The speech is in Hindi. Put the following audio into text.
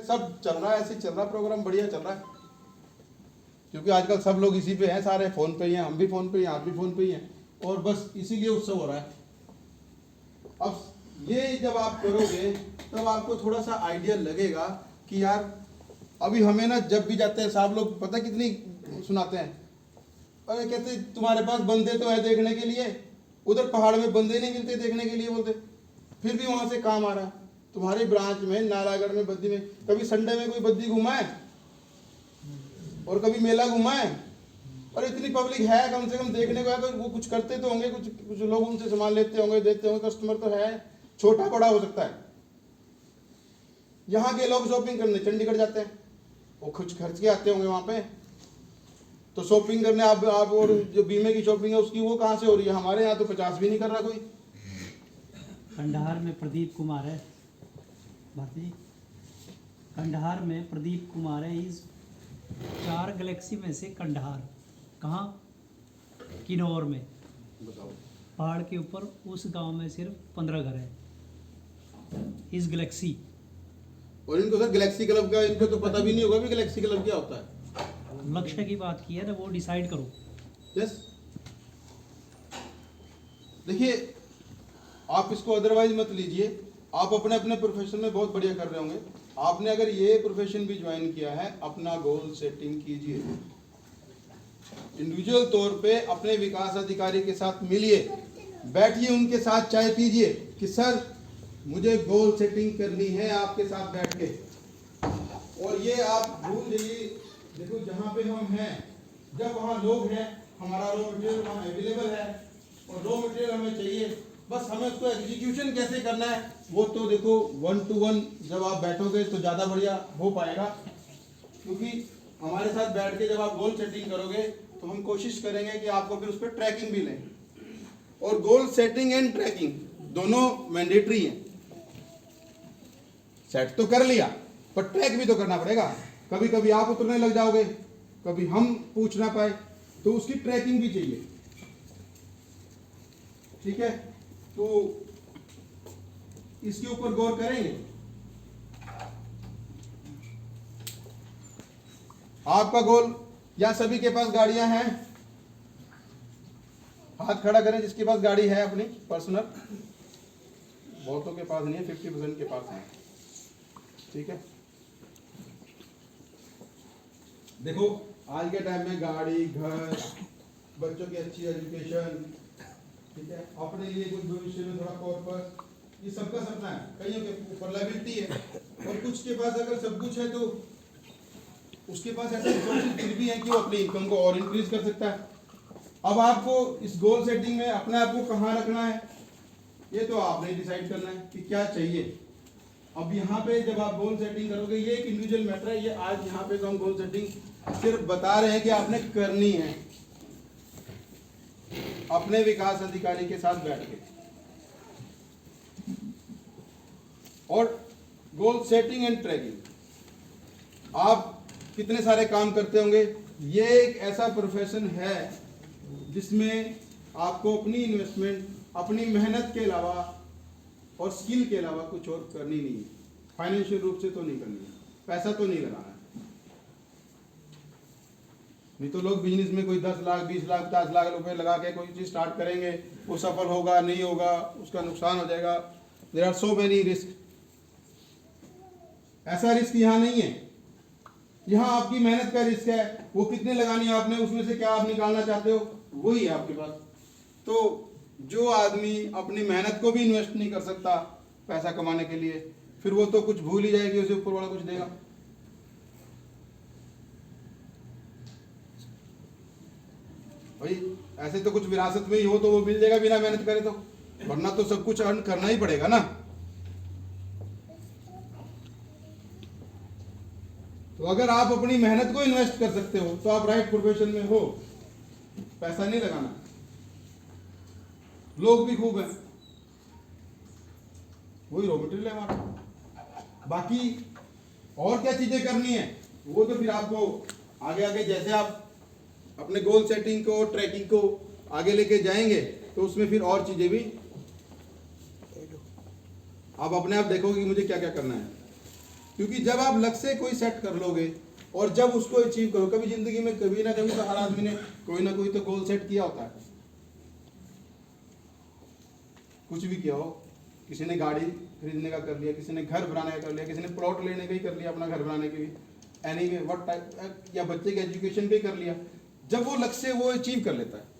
सब चल रहा है, ऐसे चल रहा प्रोग्राम, बढ़िया चल रहा है, क्योंकि आजकल सब लोग इसी पे हैं, सारे फोन पे ही हैं, हम भी फोन पे ही हैं, आप भी फोन पे ही हैं, और बस इसीलिए उत्सव हो रहा है। अब ये जब आप करोगे तब आपको थोड़ा सा आइडिया लगेगा कि यार अभी हमें ना जब भी जाते हैं साहब लोग पता कितनी सुनाते हैं, अरे कहते तुम्हारे पास बंदे तो है देखने के लिए, उधर पहाड़ में बंदे नहीं मिलते देखने के लिए, बोलते फिर भी वहां से काम आ रहा है। तुम्हारी ब्रांच में नालागढ़ में बद्दी में कभी संडे में कोई बद्दी घुमा है और कभी मेला घुमा है? और इतनी पब्लिक है, कम से कम देखने को है, तो वो कुछ करते तो होंगे, कुछ लोग उनसे सामान लेते होंगे, देते होंगे, कस्टमर तो है, छोटा बड़ा हो सकता है। यहाँ के लोग शॉपिंग करने चंडीगढ़ जाते हैं, वो कुछ खर्च के आते होंगे वहां पे, तो शॉपिंग करने आप और जो बीमे की शॉपिंग है उसकी वो कहाँ से हो रही है? हमारे यहाँ तो 50 भी नहीं कर रहा कोई। कंधार में प्रदीप कुमार है भारती जी, कंधार में प्रदीप कुमार है, इस 4 गैलेक्सी में से कंधार कहाँ? किन्नौर में, बताओ। पहाड़ के ऊपर उस गांव में सिर्फ 15 घर है इस गैलेक्सी। और इनको सर गैलेक्सी क्लब का इनको तो पता भी नहीं होगा भी गैलेक्सी क्लब क्या होता है। लक्ष्य की बात की है ना, वो डिसाइड करो। यस, देखिए आप इसको अदरवाइज मत लीजिए, आप अपने अपने प्रोफेशन में बहुत बढ़िया कर रहे होंगे। आपने अगर ये प्रोफेशन भी ज्वाइन किया है, अपना गोल सेटिंग कीजिए, इंडिविजुअल तौर पे अपने विकास अधिकारी के साथ मिलिए, बैठिए उनके साथ चाय पीजिए कि सर मुझे गोल सेटिंग करनी है आपके साथ बैठ के। और ये आप भूल जाइए, देखो जहाँ पे हम हैं, जब वहाँ लोग हैं, हमारा रॉ मटेरियल वहाँ अवेलेबल है और रॉ मटेरियल हमें चाहिए, बस हमें उसको एग्जीक्यूशन कैसे करना है वो तो देखो 1 to 1 जब आप बैठोगे तो ज़्यादा बढ़िया हो पाएगा। क्योंकि हमारे साथ बैठ के जब आप गोल सेटिंग करोगे तो हम कोशिश करेंगे कि आपको फिर उस पर ट्रैकिंग भी लें, और गोल सेटिंग एंड ट्रैकिंग दोनों मैंडेटरी हैं। सेट तो कर लिया पर ट्रैक भी तो करना पड़ेगा, कभी कभी आप उतरने लग जाओगे, कभी हम पूछ ना पाए, तो उसकी ट्रैकिंग भी चाहिए। ठीक है, तो इसके ऊपर गौर करेंगे। आपका गोल, या सभी के पास गाड़ियां हैं? हाथ खड़ा करें जिसके पास गाड़ी है अपनी पर्सनल। बहुतों के पास नहीं है, 50% के पास है। ठीक है, देखो आज के टाइम में गाड़ी, घर, बच्चों की अच्छी एजुकेशन, ठीक है, अपने लिए कुछ भविष्य में थोड़ा कॉर्पस, ये सबका सपना है। कईयों के ऊपर लायबिलिटी है और कुछ के पास अगर सब कुछ है तो उसके पास ऐसे रिसोर्सेज फिर भी है कि वो अपनी इनकम को और इंक्रीज कर सकता है। अब आपको इस गोल सेटिंग में अपने आप को कहाँ रखना है ये तो आपने डिसाइड करना है कि क्या चाहिए। अब यहाँ पे जब आप गोल सेटिंग करोगे, ये एक इंडिविजुअल मैटर है, ये आज यहाँ पे तो हम गोल सेटिंग सिर्फ बता रहे हैं कि आपने करनी है अपने विकास अधिकारी के साथ बैठ के। और गोल सेटिंग एंड ट्रैकिंग, आप कितने सारे काम करते होंगे, ये एक ऐसा प्रोफेशन है जिसमें आपको अपनी इन्वेस्टमेंट, अपनी मेहनत के अलावा और स्किल के अलावा कुछ और करनी नहीं है। फाइनेंशियल रूप से तो नहीं करनी है, पैसा तो नहीं लगाना है। नहीं तो लोग बिजनेस में कोई 10 लाख 20 लाख 50 लाख रुपए लगा के कोई चीज स्टार्ट करेंगे, वो सफल होगा नहीं होगा, उसका नुकसान हो जाएगा। There are so many risk. ऐसा रिस्क यहाँ नहीं है, यहाँ आपकी मेहनत का रिस्क है, वो कितने लगानी है आपने, उसमें से क्या आप निकालना चाहते हो वही है आपके पास। तो जो आदमी अपनी मेहनत को भी इन्वेस्ट नहीं कर सकता पैसा कमाने के लिए, फिर वो तो कुछ भूल ही जाएगी, उसे ऊपर वाला कुछ देगा। भाई ऐसे तो कुछ विरासत में ही हो तो वो मिल जाएगा बिना मेहनत करे, तो वरना तो सब कुछ अर्न करना ही पड़ेगा ना। तो अगर आप अपनी मेहनत को इन्वेस्ट कर सकते हो तो आप राइट प्रोफेशन में हो। पैसा नहीं लगाना, लोग भी खूब हैं, वही रॉ मटेरियल है हमारा। बाकी और क्या चीजें करनी है वो तो फिर आपको आगे आगे जैसे आप अपने गोल सेटिंग को, ट्रैकिंग को आगे लेके जाएंगे तो उसमें फिर और चीजें भी आप अपने आप देखोगे कि मुझे क्या क्या करना है। क्योंकि जब आप लक्ष्य कोई सेट कर लोगे और जब उसको अचीव करो, कभी जिंदगी में कभी ना कभी तो हर आदमी ने कोई ना कोई तो गोल सेट किया होता है, कुछ भी किया हो। किसी ने गाड़ी खरीदने का कर लिया, किसी ने घर बनाने का कर लिया, किसी ने प्लॉट लेने का ही कर लिया अपना घर बनाने के लिए, एनी वे व्हाट टाइप, या बच्चे के एजुकेशन पे कर लिया। जब वो लक्ष्य वो अचीव कर लेता है